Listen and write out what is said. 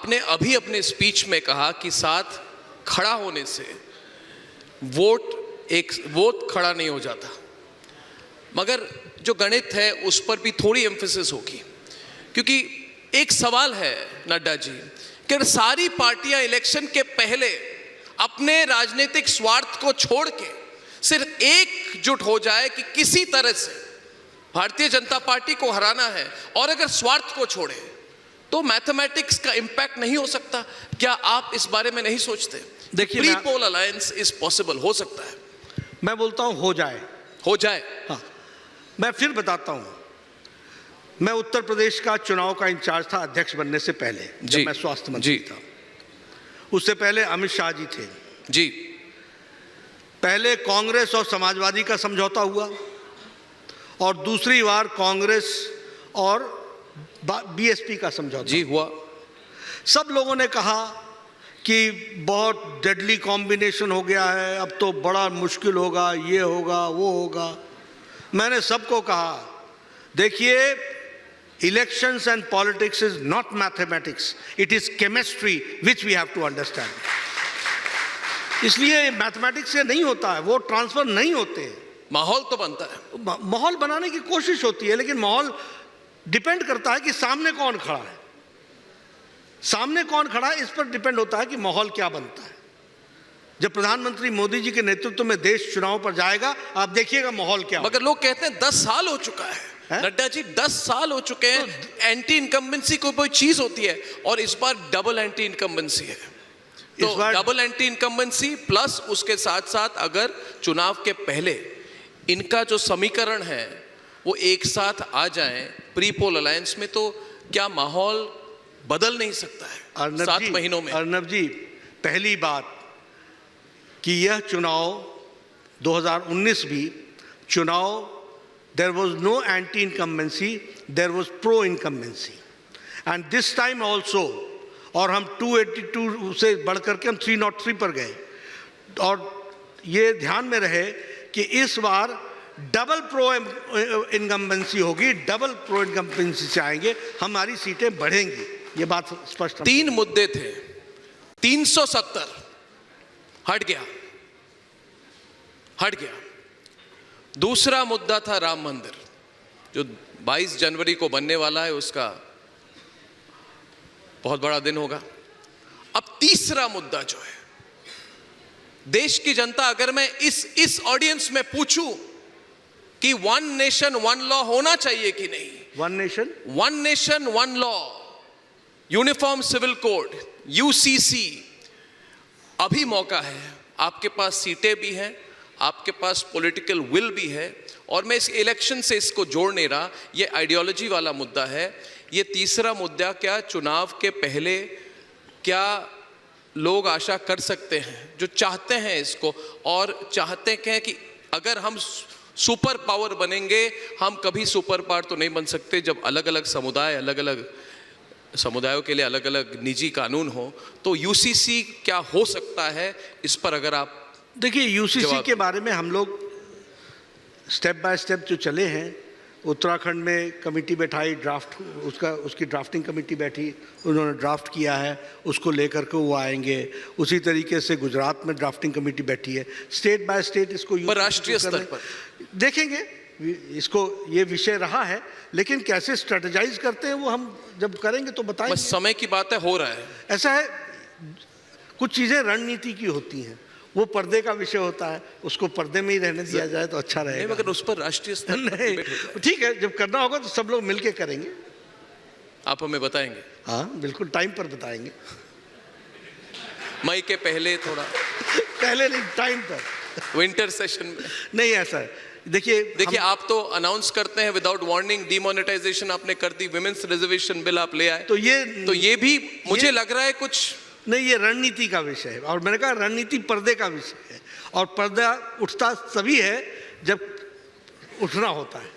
आपने अभी अपने स्पीच में कहा कि साथ खड़ा होने से वोट खड़ा नहीं हो जाता, मगर जो गणित है उस पर भी थोड़ी एम्फेसिस होगी, क्योंकि एक सवाल है नड्डा जी कि अगर सारी पार्टियां इलेक्शन के पहले अपने राजनीतिक स्वार्थ को छोड़ के सिर्फ एकजुट हो जाए कि किसी तरह से भारतीय जनता पार्टी को हराना है, और अगर स्वार्थ को छोड़े तो मैथमेटिक्स का इंपैक्ट नहीं हो सकता। क्या आप इस बारे में नहीं सोचते? देखिए, pre poll alliance is possible, हो सकता है। मैं बोलता हूं हो जाए। हाँ, मैं फिर बताता हूं। मैं उत्तर प्रदेश का चुनाव का इंचार्ज था अध्यक्ष बनने से पहले, जब मैं स्वास्थ्य मंत्री था। उससे पहले अमित शाह जी थे जी। पहले कांग्रेस और समाजवादी का समझौता हुआ, और दूसरी बार कांग्रेस और बीएसपी का समझौता जी हुआ। सब लोगों ने कहा कि बहुत डेडली कॉम्बिनेशन हो गया है, अब तो बड़ा मुश्किल होगा, ये होगा वो होगा। मैंने सबको कहा, देखिए, elections and politics is not mathematics, it is chemistry which we have to understand. इसलिए मैथमेटिक्स से नहीं होता है, वो ट्रांसफर नहीं होते। माहौल तो बनता है, माहौल बनाने की कोशिश होती है, लेकिन माहौल डिपेंड करता है कि सामने कौन खड़ा है। सामने कौन खड़ा है इस पर डिपेंड होता है कि माहौल क्या बनता है। जब प्रधानमंत्री मोदी जी के नेतृत्व में देश चुनाव पर जाएगा, आप देखिएगा माहौल क्या। मगर लोग कहते हैं 10 साल हो चुका है नड्डा जी, 10 साल हो चुके हैं। तो एंटी इनकम्बेंसी कोई चीज होती है, और इस बार डबल एंटी इनकम्बेंसी है। तो डबल एंटी इनकम्बेंसी प्लस उसके साथ साथ अगर चुनाव के पहले इनका जो समीकरण है वो एक साथ आ जाए प्री पोल अलायंस में, तो क्या माहौल बदल नहीं सकता है 7 महीनों में? अर्नब जी, पहली बात कि यह चुनाव 2019 भी चुनाव, there was no anti-incumbency, there was pro-incumbency, and this time also, और हम 282 से बढ़कर के हम 303 पर गए। और ये ध्यान में रहे कि इस बार डबल प्रो इनकम्बेंसी होगी, डबल प्रो इनकम्बेंसी से आएंगे, हमारी सीटें बढ़ेंगी, ये बात स्पष्ट। 3 मुद्दे थे, 370 हट गया। दूसरा मुद्दा था राम मंदिर, जो 22 जनवरी को बनने वाला है, उसका बहुत बड़ा दिन होगा। अब तीसरा मुद्दा जो है, देश की जनता, अगर मैं इस ऑडियंस में पूछूं कि 1 नेशन 1 लॉ होना चाहिए कि नहीं, 1 nation 1 law, uniform civil code, UCC, अभी मौका है। आपके पास सीटें भी हैं, आपके पास पॉलिटिकल विल भी है, और मैं इस इलेक्शन से इसको जोड़ नहीं रहा, ये आइडियोलॉजी वाला मुद्दा है। ये तीसरा मुद्दा, क्या चुनाव के पहले क्या लोग आशा कर सकते हैं, जो चाहते हैं इसको, और चाहते हैं कि अगर हम सुपर पावर बनेंगे, हम कभी सुपर पावर तो नहीं बन सकते जब अलग अलग समुदायों के लिए अलग अलग निजी कानून हो, तो यूसीसी क्या हो सकता है, इस पर अगर आप। देखिए, यूसीसी के बारे में हम लोग स्टेप बाय स्टेप जो चले हैं, उत्तराखंड में कमेटी बैठाई, ड्राफ्ट उसकी ड्राफ्टिंग कमेटी बैठी, उन्होंने ड्राफ्ट किया है, उसको लेकर के वो आएंगे। उसी तरीके से गुजरात में ड्राफ्टिंग कमेटी बैठी है। स्टेट बाय स्टेट इसको राष्ट्रीय स्तर पर देखेंगे, इसको ये विषय रहा है, लेकिन कैसे स्ट्रेटेजाइज करते हैं वो हम जब करेंगे तो बताएंगे। बस समय की बात है, हो रहा है। ऐसा है, कुछ चीज़ें रणनीति की होती हैं, वो पर्दे का विषय होता है, उसको पर्दे में ही रहने दिया जाए तो अच्छा रहेगा। मगर उस पर राष्ट्रीय स्तर नहीं, ठीक है, जब करना होगा तो सब लोग मिलके करेंगे। आप हमें बताएंगे? हाँ, बिल्कुल, टाइम पर बताएंगे। मई के पहले, थोड़ा पहले नहीं, टाइम पर, विंटर सेशन में नहीं। ऐसा है, देखिए आप तो अनाउंस करते हैं विदाउट वार्निंग, डिमोनेटाइजेशन आपने कर दी, विमेंस रिजर्वेशन बिल आप ले आए, तो ये भी मुझे लग रहा है कुछ नहीं, ये रणनीति का विषय है। और मैंने कहा रणनीति पर्दे का विषय है, और पर्दा उठता तभी है जब उठना होता है।